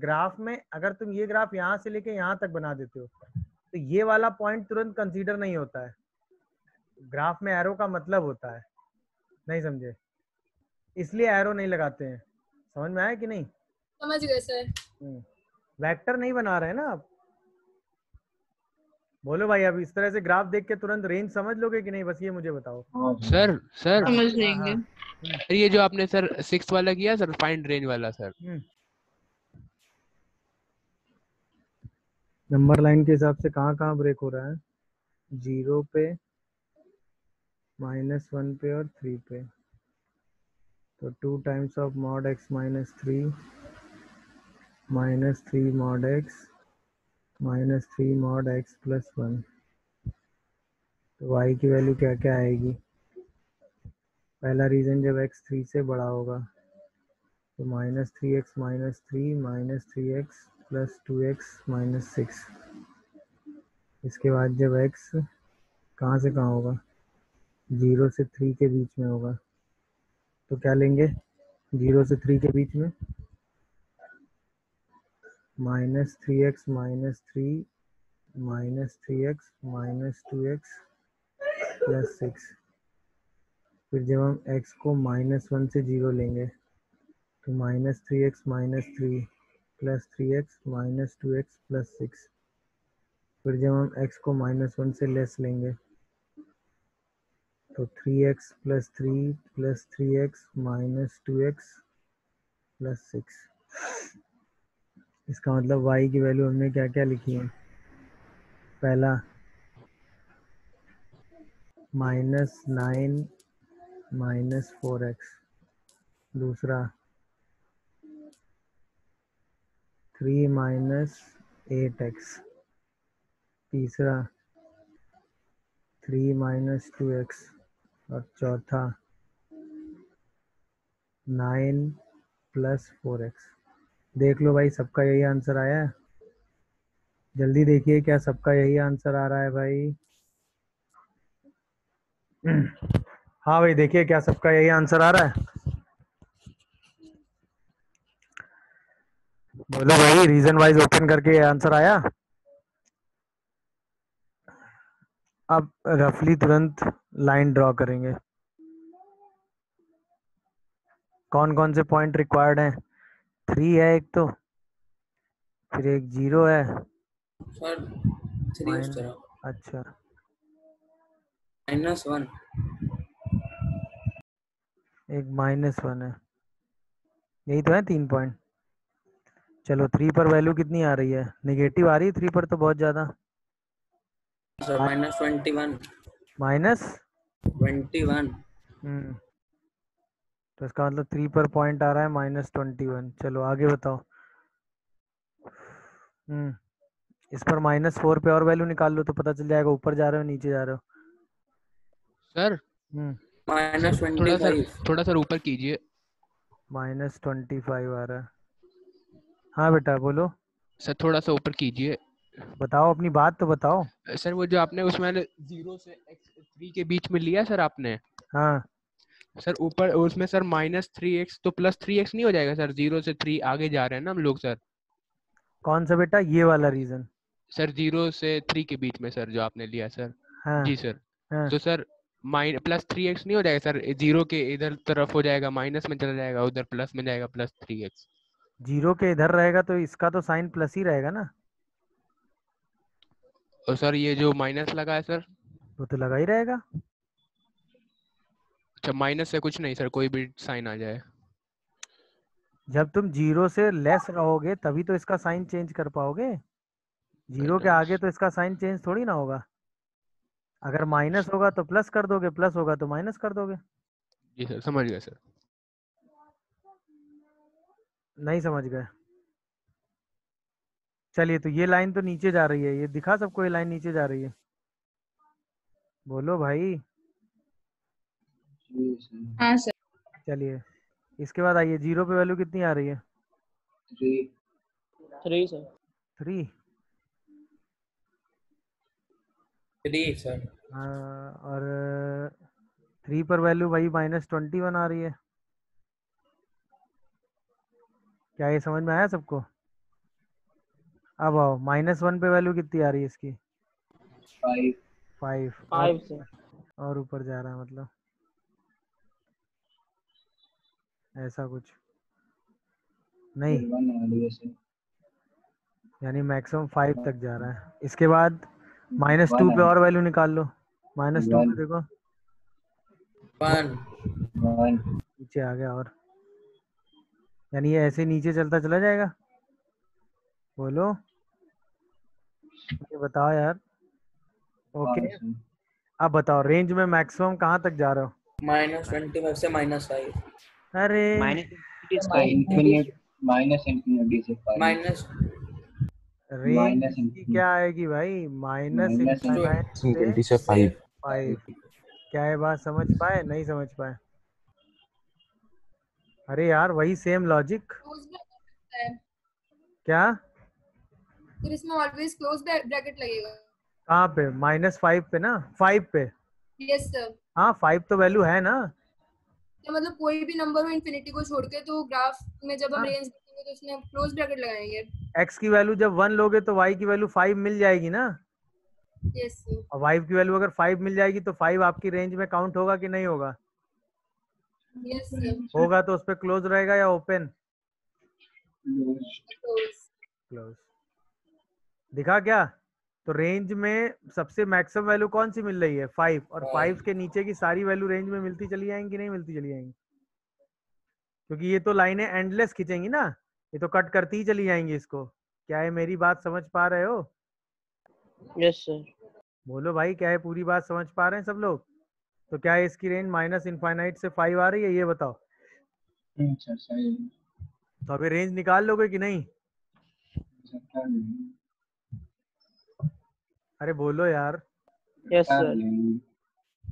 ग्राफ में अगर तुम ये ग्राफ यहाँ से लेके यहाँ तक बना देते हो तो ये वाला पॉइंट तुरंत कंसीडर नहीं होता है, ग्राफ में एरो का मतलब होता है, नहीं समझे? इसलिए एरो नहीं लगाते हैं, समझ में आया कि नहीं? समझ गए सर। वेक्टर नहीं बना रहे हैं ना आप। बोलो भाई, अब इस तरह से ग्राफ देख के तुरंत रेंज समझ लोगे कि नहीं, बस ये मुझे बताओ। हाँ सर। सर समझ हाँ, लेंगे। हाँ, सर ये जो आपने सर 6 वाला किया सर, फाइंड रेंज वाला सर, नंबर लाइन के हिसाब से कहाँ कहाँ ब्रेक हो रहा है, 0 पे, -1 पे और 3 पे, तो 2 times of mod x -3 -3 mod x -3 mod x + 1, तो y की वैल्यू क्या क्या आएगी? पहला रीजन जब x 3 से बड़ा होगा तो -3x -3 -3x + 2x -6, इसके बाद जब x कहाँ से कहाँ होगा, 0 से 3 के बीच में होगा, तो क्या लेंगे 0 से 3 के बीच में, -3x -3 -3x -2x + 6, फिर जब हम x को -1 से 0 लेंगे तो -3x -3 + 3x -2x + 6, फिर जब हम x को -1 से लेस लेंगे तो 3x + 3 + 3x -2x + 6, इसका मतलब y की वैल्यू हमने क्या क्या लिखी है, पहला -9 -4x, दूसरा 3 -8x, तीसरा 3 -2x, और चौथा 9 + 4x। देख लो भाई, सबका यही आंसर आया है, जल्दी देखिए क्या सबका यही आंसर आ रहा है भाई? हाँ भाई, देखिए क्या सबका यही आंसर आ रहा है? बोलो भाई, रीजन वाइज ओपन करके आंसर आया? अब रफली तुरंत लाइन ड्रॉ करेंगे, कौन कौन से पॉइंट रिक्वायर्ड हैं? 3 है एक तो, फिर एक 0 है, सर 3 उस तरफ अच्छा -1 एक -1 है, यही तो है 3 पॉइंट। चलो 3 पर वैल्यू कितनी आ रही है, नेगेटिव आ रही है 3 पर तो बहुत ज्यादा, सर -21 -21, तो इसका मतलब 3 पर पॉइंट आ रहा है -21। चलो आगे बताओ। इस पर -4 पे और वैल्यू निकाल लो तो पता चल जाएगा ऊपर जा रहे हो नीचे जा रहे हो। सर -25 थोड़ा सर ऊपर कीजिए। -25 आ रहा है, हाँ बेटा बोलो, सर थोड़ा सा ऊपर कीजिए। बताओ अपनी बात तो बताओ। सर वो जो आपने उसमें 0 से x3 के बीच में लिया सर आपने, हाँ सर ऊपर उसमें सर -3x तो +3x नहीं हो जाएगा सर? 0 से 3 आगे जा रहे हैं ना हम लोग सर। कौन सा बेटा, ये वाला रीजन? सर 0 से 3 के बीच में सर जो आपने लिया सर। हाँ जी सर। हाँ, तो सर +3x नहीं हो जाएगा सर? 0 के इधर तरफ हो जाएगा, माइनस में चला जाएगा, उधर प्लस में जाएगा +3x। 0 के इधर रहेगा तो इसका तो साइन प्लस ही रहेगा ना। और सर ये जो माइनस लगा है सर, वो तो लगा ही रहेगा। अच्छा माइनस से कुछ नहीं सर, कोई भी साइन आ जाए। जब तुम 0 से लेस रहोगे तभी तो इसका साइन चेंज कर पाओगे। 0 के आगे तो इसका साइन चेंज थोड़ी ना होगा। अगर माइनस होगा तो प्लस कर दोगे, प्लस होगा तो माइनस कर दोगे। जी सर, समझ गया सर। नहीं समझ गए? चलिए, तो ये लाइन तो नीचे जा रही है, ये दिखा सबको, ये लाइन नीचे जा रही है। बोलो भाई। जी सर। हाँ सर। चलिए, इसके बाद आइए, 0 पे वैल्यू कितनी आ रही है? 3 3 सर। 3। 3 सर। और 3 पर वैल्यू भाई -21 आ रही है। क्या ये समझ में आया सबको? अब आओ, -1 पे वैल्यू कितनी आ रही है इसकी? 5 5। 5 सर। और ऊपर जा रहा है, मतलब ऐसा कुछ नहीं, 1 आ रही है सर। यानी मैक्सिमम 5 तक जा रहा है। इसके बाद -2 1 पे और वैल्यू निकाल लो। -2 पे 1 देखो, 1 1 नीचे आ गया। और यानी ये ऐसे नीचे चलता चला जाएगा। बोलो, ये बताओ यार। Okay, sir. अब बताओ, रेंज में मैक्सिमम कहाँ तक जा रहे हो? -25 से -5। अरे इन्फिनिट -इन्फिनिटी से 5 माइनस रेंज माइनस इसकी क्या आएगी भाई? माइनस -इनफाइनाइट से 20 से 5। 5। क्या ये बात समझ पाए? नहीं समझ पाए? अरे यार, वही सेम लॉजिक। क्लोज ब्रैकेट है, क्या? फिर इसमें ऑलवेज क्लोज ब्रैकेट लगेगा। कहाँ पे? -5 पे ना, 5 पे। Yes sir. हाँ, 5 तो वैल्यू है ना। तो मतलब कोई भी नंबर हो इन्फिनिटी को छोड़ के, तो ग्राफ में जब हम हाँ, रेंज देखेंगे तो उसमें क्लोज ब्रैकेट लगाएंगे। x की वैल्यू जब 1 लोगे तो y की वैल्यू 5 मिल जाएगी ना। Yes sir. और y की वैल्यू अगर 5 मिल जाएगी तो 5 आपकी रेंज में काउंट होगा कि नहीं होगा? Yes sir. होगा, तो उस पर क्लोज रहेगा या ओपन? क्लोज। क्लोज। दिखा क्या? तो रेंज में सबसे मैक्सिमम वैल्यू कौन सी मिल रही है? 5। और 5 के नीचे की सारी वैल्यू रेंज में मिलती चली जाएंगी, नहीं मिलती चली जाएंगी? क्योंकि ये तो लाइनें एंडलेस खींचेंगी ना, ये तो कट करती ही चली जाएंगी इसको। क्या है, मेरी बात समझ पा रहे हो? Yes sir. बोलो भाई, क्या है, पूरी बात समझ पा रहे हैं सब लोग? तो क्या है, इसकी रेंज -इनफाइनाइट से 5 आ रही है, ये बताओ। सर सही तो अभी रेंज निकाल लोगे कि नहीं? अरे बोलो यार। Yes sir.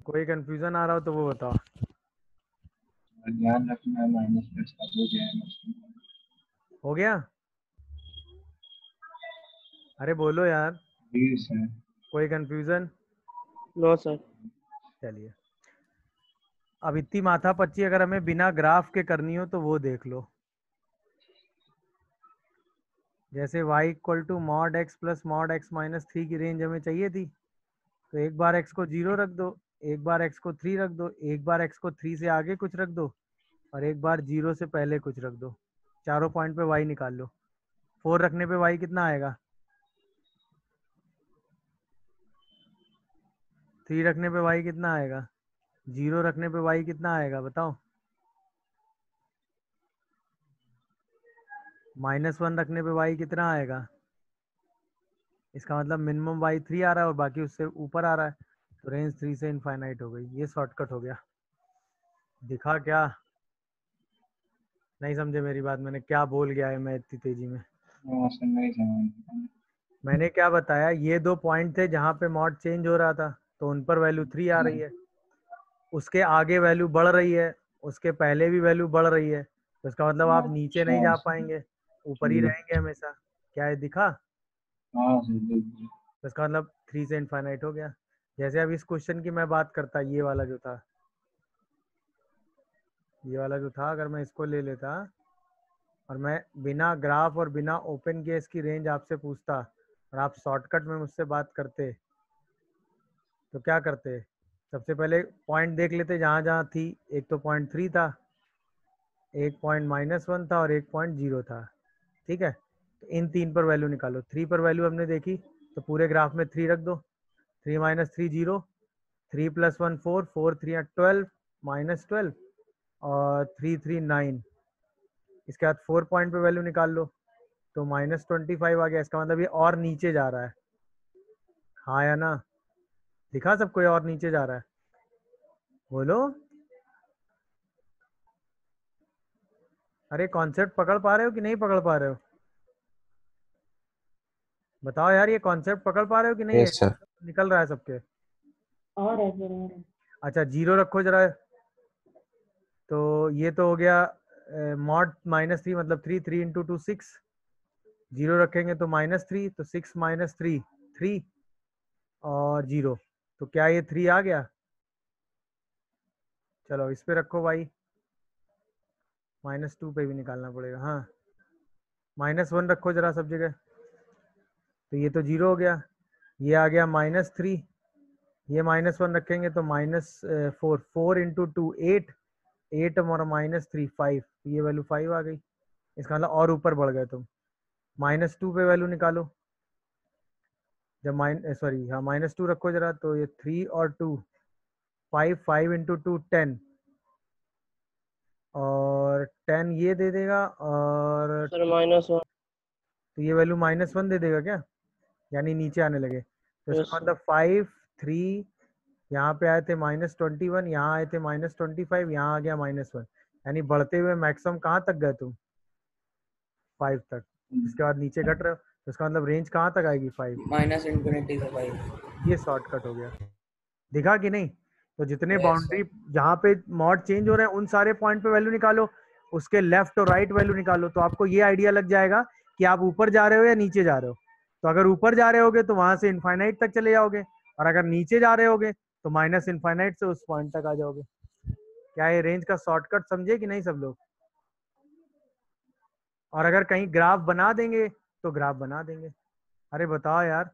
कोई कंफ्यूजन आ रहा हो तो वो बताओ। ध्यान रखना, माइनस प्लस का हो जाएगा। हो गया? अरे बोलो यार, जी सर। कोई कंफ्यूजन? No sir. चलिए, अब इतनी माथापच्ची अगर हमें बिना ग्राफ के करनी हो तो वो देख लो। जैसे y = mod x + mod x - 3 की रेंज हमें चाहिए थी, तो एक बार x को 0 रख दो, एक बार x को 3 रख दो, एक बार x को 3 से आगे कुछ रख दो, और एक बार 0 से पहले कुछ रख दो। चारों पॉइंट पे y निकाल लो। 4 रखने पे y कितना आएगा? 3 रखने पे y कितना आएगा? 0 रखने पे y कितना आएगा, बताओ? -1 रखने पे y कितना आएगा? इसका मतलब मिनिमम y 3 आ रहा है और बाकी उससे ऊपर आ रहा है, तो रेंज 3 से इनफाइनाइट हो गई। ये शॉर्टकट हो गया। दिखा क्या? नहीं समझे मेरी बात? मैंने क्या बोल गया है मैं इतनी तेजी में? सर नहीं समझ। मैंने क्या बताया? ये 2 पॉइंट थे जहाँ पे मॉड चेंज हो रहा था, तो उन पर वैल्यू 3 आ रही है। उसके आगे वैल्यू बढ़ रही है, उसके पहले भी वैल्यू बढ़ रही है, तो इसका मतलब आप नीचे नहीं जा पाएंगे, ऊपर ही रहेंगे हमेशा। क्या है, दिखा? हाँ सर। तो इसका मतलब 3 से इनफाइनाइट हो गया। जैसे अब इस क्वेश्चन की मैं बात करता, ये वाला जो था, ये वाला जो था, अगर मैं इसको ले लेता और मैं बिना ग्राफ और बिना ओपन किए इसकी रेंज आपसे पूछता और आप शॉर्टकट में मुझसे बात करते, तो क्या करते? सबसे पहले पॉइंट देख लेते जहाँ जहाँ थी। एक तो पॉइंट 3 था, एक पॉइंट -1 था और एक पॉइंट 0 था। ठीक है, तो इन 3 पर वैल्यू निकालो। 3 पर वैल्यू हमने देखी, तो पूरे ग्राफ में 3 रख दो। 3 - 3 0, 3 + 1 4, 4 3 12, -12 और 339। इसके बाद 4 पॉइंट पे वैल्यू निकाल लो तो -25 आ गया। इसका मतलब ये और नीचे जा रहा है, हाँ या ना? दिखा सबको ये और नीचे जा रहा है? बोलो, अरे कॉन्सेप्ट पकड़ पा रहे हो कि नहीं पकड़ पा रहे हो? बताओ यार, ये कॉन्सेप्ट पकड़ पा रहे हो कि नहीं? Yes, sir. निकल रहा है सबके? और है फिर और है। अच्छा, 0 रखो जरा। तो ये तो हो गया मॉड -3 मतलब 3 इंटू 2 6। 0 रखेंगे तो -3, तो 6 - 3 3 और 0। तो क्या ये 3 आ गया? चलो इस पे रखो भाई, -2 पे भी निकालना पड़ेगा। हाँ, -1 रखो जरा सब जगह। तो ये तो 0 हो गया। ये आ गया -3, ये -1 रखेंगे तो -4 4 इंटू 2 8 8 और -3 5। ये वैल्यू 5 आ गई। इसका मतलब और ऊपर बढ़ गए तुम। -2 पे वैल्यू निकालो। जब सॉरी हाँ -2 रखो जरा, तो ये 3 और 2 5 5 इंटू 2 10 और 10 ये दे देगा, और सर -1। तो ये वैल्यू -1 दे देगा क्या? यानी नीचे आने लगे। तो Yes, इसका sir. मतलब 5 3 यहाँ पे आए थे -21, यहाँ आए थे -25, यहाँ आ गया -1। यानी बढ़ते हुए मैक्सिमम कहाँ तक गए तुम? 5 तक। इसके बाद नीचे घट रहे हो, तो इसका मतलब रेंज कहाँ तक आएगी? 5। -∞ से 5। ये शॉर्टकट हो गया। दिखा कि नहीं? तो जितने Yes, बाउंड्री जहाँ पे मॉड चेंज हो रहे हैं उन सारे पॉइंट पे वैल्यू निकालो, उसके लेफ्ट और राइट वैल्यू निकालो, तो आपको ये आइडिया लग जाएगा कि आप ऊपर जा रहे हो या नीचे जा रहे हो। तो अगर ऊपर जा रहे होगे तो वहां से इनफाइनाइट तक चले जाओगे, और अगर नीचे जा रहे होगे तो -∞ से उस पॉइंट तक आ जाओगे। क्या ये रेंज का शॉर्टकट समझे कि नहीं सब लोग? और अगर कहीं ग्राफ बना देंगे तो ग्राफ बना देंगे। अरे बताओ यार,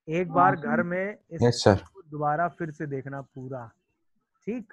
एक बार घर में इस Yes, sir. दोबारा फिर से देखना पूरा, ठीक?